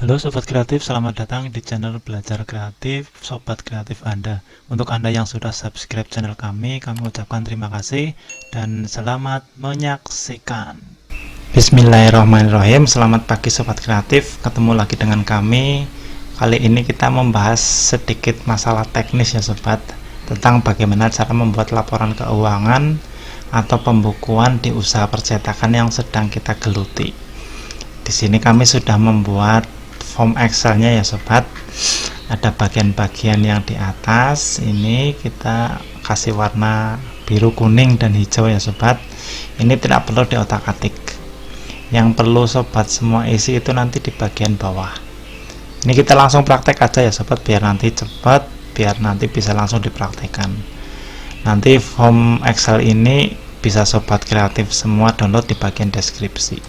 Halo Sobat Kreatif, selamat datang di channel Belajar Kreatif Sobat Kreatif Anda. Untuk Anda yang sudah subscribe channel kami ucapkan terima kasih dan selamat menyaksikan. Bismillahirrahmanirrahim, selamat pagi Sobat Kreatif, ketemu lagi dengan kami. Kali ini kita membahas sedikit masalah teknis ya Sobat, tentang bagaimana cara membuat laporan keuangan atau pembukuan di usaha percetakan yang sedang kita geluti. Di sini kami sudah membuat form Excel-nya ya Sobat. Ada bagian-bagian yang di atas ini kita kasih warna biru, kuning, dan hijau ya Sobat. Ini tidak perlu diotak-atik. Yang perlu Sobat semua isi itu nanti di bagian bawah. Ini kita langsung praktek aja ya Sobat, biar nanti cepat, biar nanti bisa langsung dipraktekkan. Nanti form Excel ini bisa Sobat Kreatif semua download di bagian deskripsi.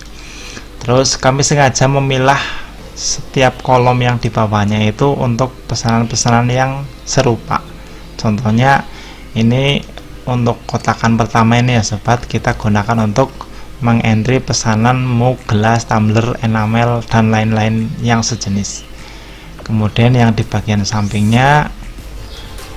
Terus kami sengaja memilah setiap kolom yang di bawahnya itu untuk pesanan-pesanan yang serupa. Contohnya ini untuk kotakan pertama ini ya Sobat, kita gunakan untuk mengentry pesanan mug, gelas, tumbler, enamel, dan lain-lain yang sejenis. Kemudian yang di bagian sampingnya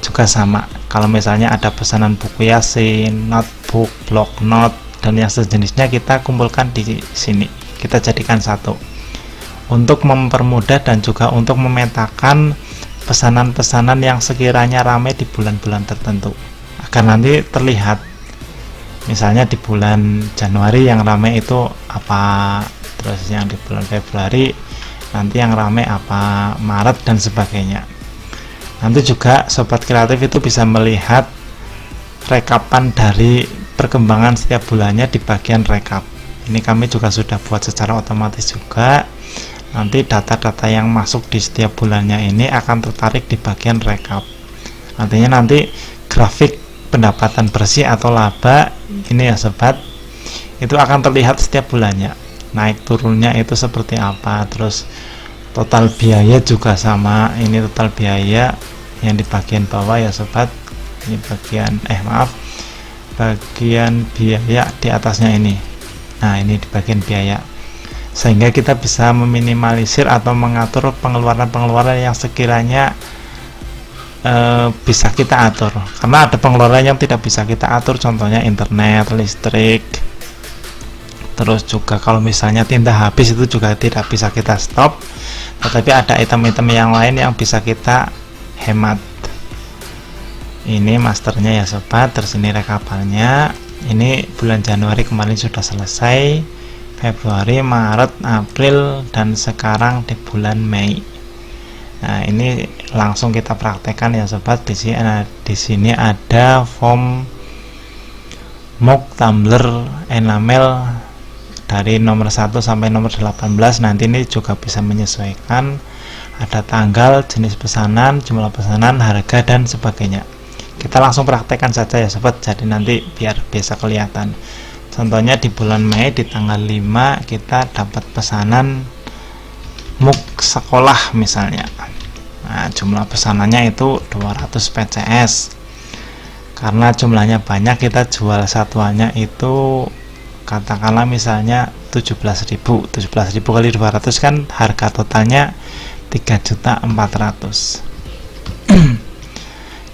juga sama. Kalau misalnya ada pesanan buku Yasin, notebook, block note, dan yang sejenisnya kita kumpulkan di sini. Kita jadikan satu untuk mempermudah dan juga untuk memetakan pesanan-pesanan yang sekiranya ramai di bulan-bulan tertentu, agar nanti terlihat misalnya di bulan Januari yang ramai itu apa, terus yang di bulan Februari nanti yang ramai apa, Maret, dan sebagainya. Nanti juga Sobat Kreatif itu bisa melihat rekapan dari perkembangan setiap bulannya di bagian rekap. Ini kami juga sudah buat secara otomatis juga. Nanti data-data yang masuk di setiap bulannya ini akan tertarik di bagian rekap. Artinya nanti grafik pendapatan bersih atau laba ini ya Sobat, itu akan terlihat setiap bulannya. Naik turunnya itu seperti apa. Terus total biaya juga sama. Ini total biaya yang di bagian bawah ya Sobat. Ini bagian bagian biaya di atasnya ini. Nah, ini di bagian biaya, sehingga kita bisa meminimalisir atau mengatur pengeluaran-pengeluaran yang sekiranya bisa kita atur, karena ada pengeluaran yang tidak bisa kita atur, contohnya internet, listrik. Terus juga kalau misalnya tinta habis itu juga tidak bisa kita stop, tetapi ada item-item yang lain yang bisa kita hemat. Ini masternya ya Sobat, terus ini rekapannya. Ini bulan Januari kemarin sudah selesai, Februari, Maret, April, dan sekarang di bulan Mei. Nah, ini langsung kita praktekkan ya Sobat. Di sini ada form mug, tumbler, enamel dari nomor 1 sampai nomor 18. Nanti ini juga bisa menyesuaikan, ada tanggal, jenis pesanan, jumlah pesanan, harga, dan sebagainya. Kita langsung praktekkan saja ya Sobat, jadi nanti biar bisa kelihatan. Contohnya di bulan Mei di tanggal 5 kita dapat pesanan mug sekolah misalnya. Nah, jumlah pesanannya itu 200 PCS. Karena jumlahnya banyak, kita jual satuannya itu katakanlah misalnya 17.000. 17.000 kali 200 kan harga totalnya 3.400.000.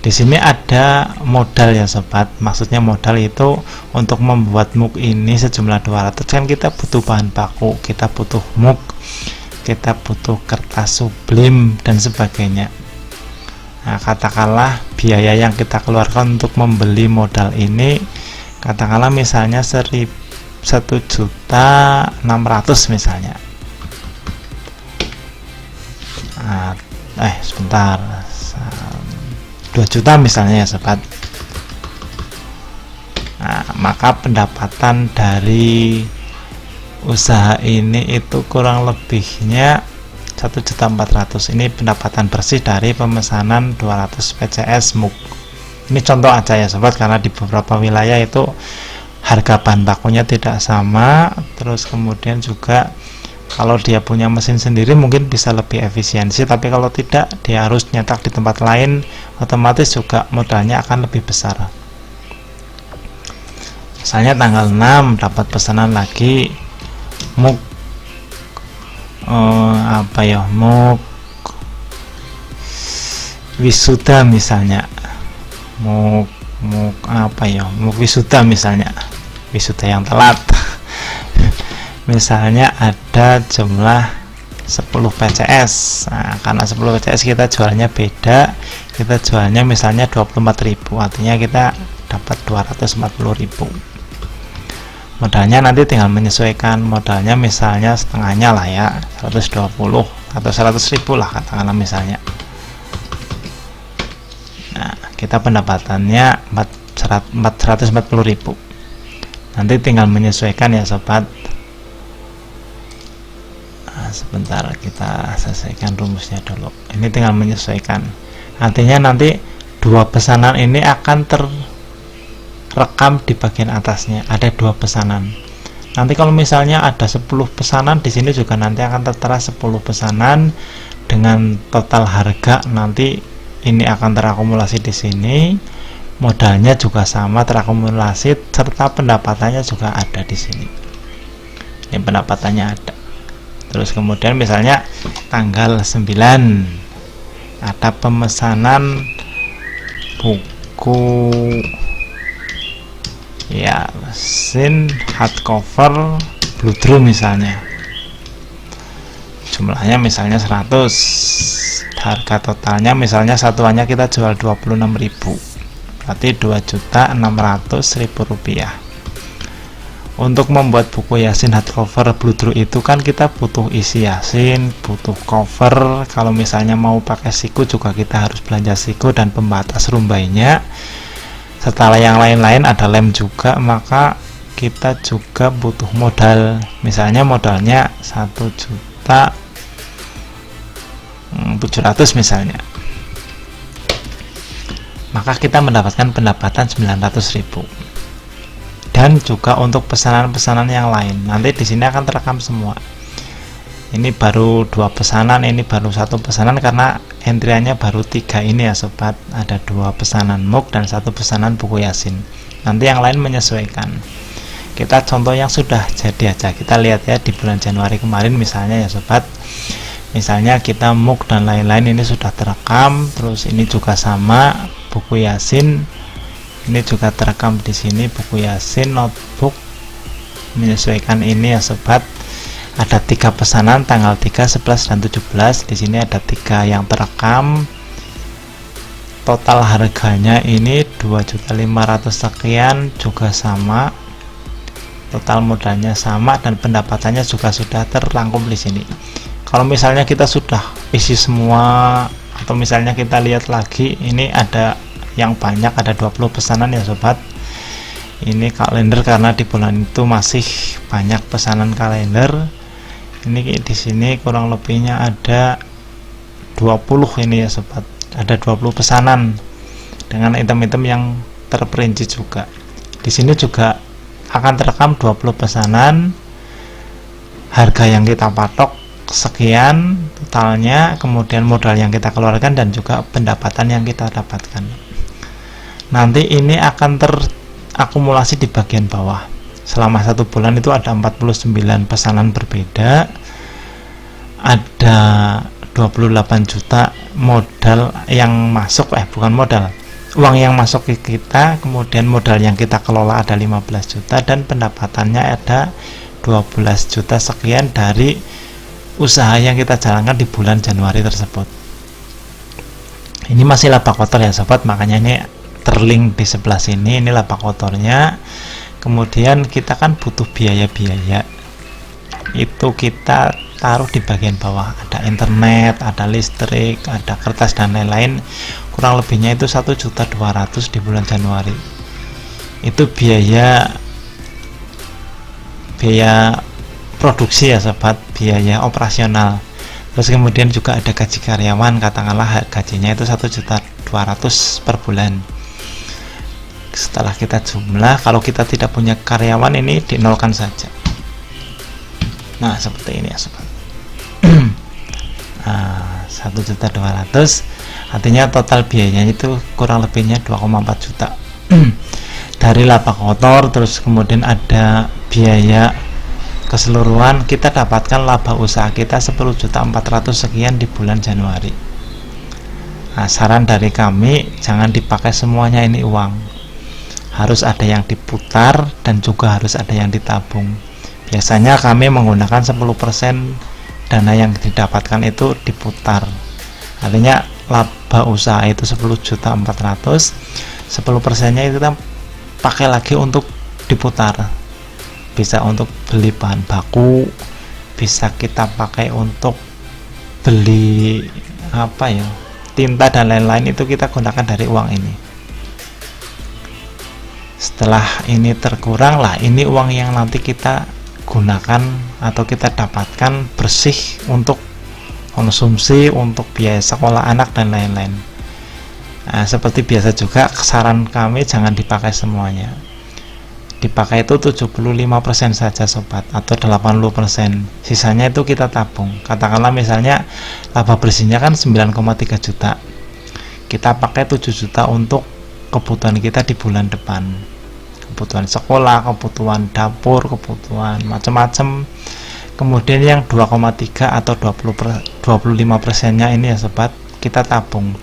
Di sini ada modal ya Sobat. Maksudnya modal itu untuk membuat mug ini sejumlah 200 kan kita butuh bahan baku, kita butuh mug, kita butuh kertas sublim, dan sebagainya. Nah, katakanlah biaya yang kita keluarkan untuk membeli modal ini katakanlah misalnya 1.600.000 misalnya. Nah, sebentar, 2 juta misalnya ya Sobat. Nah, maka pendapatan dari usaha ini itu kurang lebihnya 1.400.000. Ini pendapatan bersih dari pemesanan 200 PCS mug. Ini contoh aja ya Sobat, karena di beberapa wilayah itu harga bahan bakunya tidak sama. Terus kemudian juga kalau dia punya mesin sendiri mungkin bisa lebih efisiensi, tapi kalau tidak dia harus nyetak di tempat lain, otomatis juga modalnya akan lebih besar. Misalnya tanggal 6 dapat pesanan lagi mug apa ya, MOOC wisuda misalnya, MOOC apa ya, MOOC wisuda misalnya, wisuda yang telat. Misalnya ada jumlah 10 PCS. Nah, karena 10 PCS kita jualnya beda, kita jualnya misalnya 24.000, artinya kita dapat 240.000. Modalnya nanti tinggal menyesuaikan modalnya, misalnya setengahnya lah ya, 120 atau 100.000 lah katakanlah misalnya. Nah, kita pendapatannya 440.000. Nanti tinggal menyesuaikan ya sobat. Nah, sebentar kita selesaikan rumusnya dulu. Ini tinggal menyesuaikan. Artinya nanti dua pesanan ini akan rekam di bagian atasnya, ada 2 pesanan. Nanti kalau misalnya ada 10 pesanan, di sini juga nanti akan tertera 10 pesanan dengan total harga. Nanti ini akan terakumulasi di sini, modalnya juga sama terakumulasi, serta pendapatannya juga ada di sini. Ini pendapatannya ada. Terus kemudian misalnya tanggal 9 ada pemesanan buku Yasin hardcover Bludru misalnya, jumlahnya misalnya 100, harga totalnya misalnya satuannya kita jual 26.000, berarti 2.600.000 rupiah. Untuk membuat buku Yasin hardcover Bludru itu kan kita butuh isi Yasin, butuh cover. Kalau misalnya mau pakai siku juga kita harus belanja siku dan pembatas rumbainya. Setelah yang lain-lain ada lem juga, maka kita juga butuh modal. Misalnya modalnya 1.700.000 misalnya, maka kita mendapatkan pendapatan 900.000. Dan juga untuk pesanan-pesanan yang lain, nanti di sini akan terekam semua. Ini baru 2 pesanan, ini baru 1 pesanan karena entriannya baru 3 ini ya sobat. Ada 2 pesanan MOOC dan 1 pesanan buku Yasin. Nanti yang lain menyesuaikan. Kita contoh yang sudah jadi aja. Kita lihat ya di bulan Januari kemarin misalnya ya sobat. Misalnya kita MOOC dan lain-lain ini sudah terekam. Terus ini juga sama buku Yasin. Ini juga terekam di sini buku Yasin notebook. Menyesuaikan ini ya sobat. Ada 3 pesanan tanggal 3, 11 dan 17. Di sini ada 3 yang terekam. Total harganya ini 2.500.000 sekian, juga sama. Total modalnya sama dan pendapatannya juga sudah terrangkum di sini. Kalau misalnya kita sudah isi semua, atau misalnya kita lihat lagi, ini ada yang banyak, ada 20 pesanan ya sobat. Ini kalender karena di bulan itu masih banyak pesanan kalender. Ini di sini kurang lebihnya ada 20 ini ya sobat. Ada 20 pesanan dengan item-item yang terperinci juga. Di sini juga akan terekam 20 pesanan, harga yang kita patok sekian totalnya, kemudian modal yang kita keluarkan dan juga pendapatan yang kita dapatkan. Nanti ini akan terakumulasi di bagian bawah. Selama 1 bulan itu ada 49 pesanan berbeda, ada 28 juta modal yang masuk, bukan modal, uang yang masuk ke kita, kemudian modal yang kita kelola ada 15 juta dan pendapatannya ada 12 juta sekian dari usaha yang kita jalankan di bulan Januari tersebut. Ini masih laba kotor ya sobat, makanya ini terlink di sebelah sini, ini laba kotornya. Kemudian kita kan butuh biaya-biaya, itu kita taruh di bagian bawah. Ada internet, ada listrik, ada kertas dan lain-lain. Kurang lebihnya itu 1.200.000 di bulan Januari. Itu biaya produksi ya sobat, biaya operasional. Terus kemudian juga ada gaji karyawan, katakanlah gajinya itu 1.200.000 per bulan. Setelah kita jumlah, kalau kita tidak punya karyawan ini dinolkan saja. Nah seperti ini ya sobat. 1.200.000, artinya total biayanya itu kurang lebihnya 2,4 juta dari laba kotor. Terus kemudian ada biaya keseluruhan kita dapatkan laba usaha kita 10.400.000 sekian di bulan Januari. Nah, saran dari kami, jangan dipakai semuanya ini uang, harus ada yang diputar dan juga harus ada yang ditabung. Biasanya kami menggunakan 10% dana yang didapatkan itu diputar, artinya laba usaha itu 10.400.000, 10% nya itu kita pakai lagi untuk diputar, bisa untuk beli bahan baku, bisa kita pakai untuk beli tinta dan lain-lain, itu kita gunakan dari uang ini. Setelah ini terkurang lah, ini uang yang nanti kita gunakan atau kita dapatkan bersih untuk konsumsi, untuk biaya sekolah anak dan lain-lain. Nah, seperti biasa juga, saran kami jangan dipakai semuanya, dipakai itu 75% saja sobat, atau 80%, sisanya itu kita tabung. Katakanlah misalnya laba bersihnya kan 9,3 juta, kita pakai 7 juta untuk kebutuhan kita di bulan depan, kebutuhan sekolah, kebutuhan dapur, kebutuhan macam-macam. Kemudian yang 2,3 atau 25% nya ini ya sobat, kita tabung.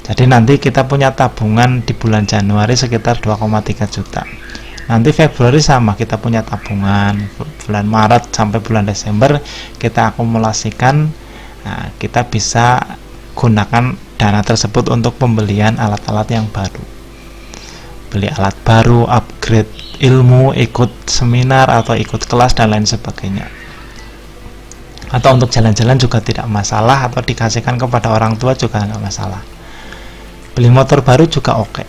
Jadi nanti kita punya tabungan di bulan Januari sekitar 2,3 juta. Nanti Februari sama, kita punya tabungan. Bulan Maret sampai bulan Desember kita akumulasikan. Nah, kita bisa gunakan dana tersebut untuk pembelian alat-alat yang baru, beli alat baru, upgrade ilmu, ikut seminar atau ikut kelas dan lain sebagainya. Atau untuk jalan-jalan juga tidak masalah, atau dikasihkan kepada orang tua juga nggak masalah. Beli motor baru juga oke.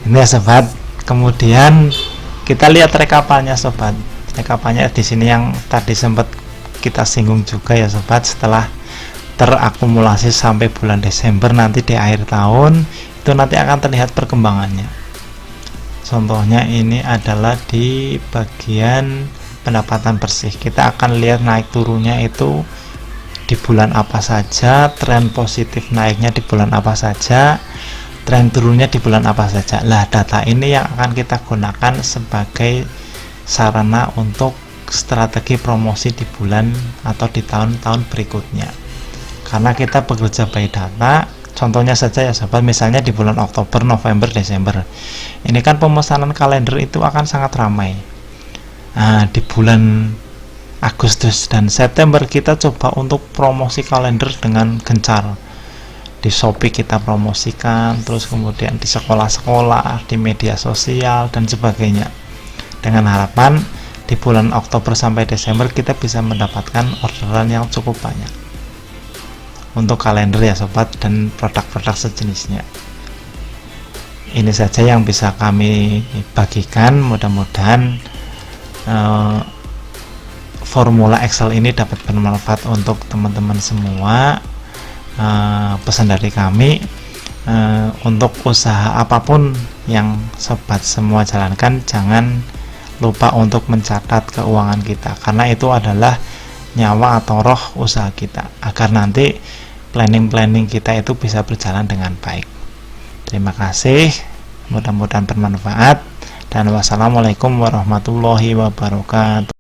Ini ya sobat. Kemudian kita lihat rekapannya sobat. Rekapannya di sini yang tadi sempat kita singgung juga ya sobat. Setelah terakumulasi sampai bulan Desember, nanti di akhir tahun itu nanti akan terlihat perkembangannya. Contohnya ini adalah di bagian pendapatan bersih. Kita akan lihat naik turunnya itu di bulan apa saja, tren positif naiknya di bulan apa saja, tren turunnya di bulan apa saja. Lah, data ini yang akan kita gunakan sebagai sarana untuk strategi promosi di bulan atau di tahun-tahun berikutnya. Karena kita bekerja by data, contohnya saja ya sobat, misalnya di bulan Oktober, November, Desember. Ini kan pemesanan kalender itu akan sangat ramai. Nah, di bulan Agustus dan September kita coba untuk promosi kalender dengan gencar. Di Shopee kita promosikan, terus kemudian di sekolah-sekolah, di media sosial dan sebagainya. Dengan harapan di bulan Oktober sampai Desember kita bisa mendapatkan orderan yang cukup banyak untuk kalender ya sobat, dan produk-produk sejenisnya. Ini saja yang bisa kami bagikan. Mudah-mudahan formula Excel ini dapat bermanfaat untuk teman-teman semua. Pesan dari kami, untuk usaha apapun yang sobat semua jalankan, jangan lupa untuk mencatat keuangan kita, karena itu adalah nyawa atau roh usaha kita, agar nanti planning kita itu bisa berjalan dengan baik. Terima kasih, mudah-mudahan bermanfaat, dan wassalamualaikum warahmatullahi wabarakatuh.